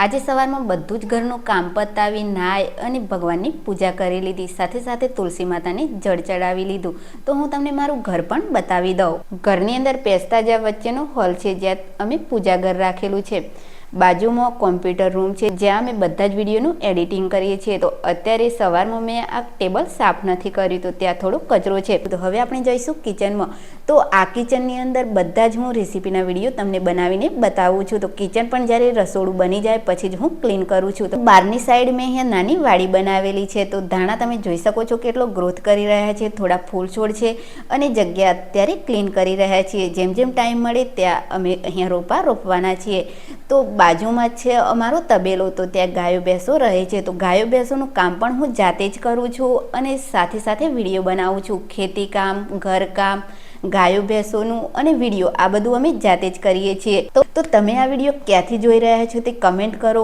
આજે સવારમાં બધું જ ઘરનું કામ પતાવી નાય અને ભગવાનની પૂજા કરી લીધી, સાથે સાથે તુલસી માતાને જળ ચડાવી લીધું. તો હું તમને મારું ઘર પણ બતાવી દઉં. ઘરની અંદર પેસ્તા જ્યાં વચ્ચેનો હોલ છે, જ્યાં અમે પૂજા ઘર રાખેલું છે. બાજુમાં કોમ્પ્યુટર રૂમ છે, જ્યાં અમે બધા જ વિડીયોનું એડિટિંગ કરીએ છીએ. તો અત્યારે સવારમાં મેં આ ટેબલ સાફ નથી કર્યું, તો ત્યાં થોડો કચરો છે. તો હવે આપણે જઈશું કિચનમાં. તો આ કિચનની અંદર બધા જ હું રેસીપીના વિડીયો તમને બનાવીને બતાવું છું. તો કિચન પણ જ્યારે રસોડું બની જાય પછી જ હું ક્લીન કરું છું. તો બહારની સાઈડ મેં અહીંયા નાની વાડી બનાવેલી છે. તો ધાણા તમે જોઈ શકો છો કેટલો ગ્રોથ કરી રહ્યા છે. થોડા ફૂલ છોડ છે અને જગ્યા અત્યારે ક્લીન કરી રહ્યા છીએ. જેમ જેમ ટાઈમ મળે ત્યાં અમે અહીંયા રોપા રોપવાના છીએ. તો બાજુમાં જ છે અમારો તબેલો, તો ત્યાં ગાયો ભેંસો રહે છે. તો ગાયો ભેંસોનું કામ પણ હું જાતે જ કરું છું અને સાથે સાથે વિડીયો બનાવું છું. ખેતી કામ, ઘરકામ, ગાયો ભેંસોનું અને વિડીયો, આ બધું અમે જાતે જ કરીએ છીએ. તો તમે આ વિડીયો ક્યાંથી જોઈ રહ્યા છો તે કમેન્ટ કરો.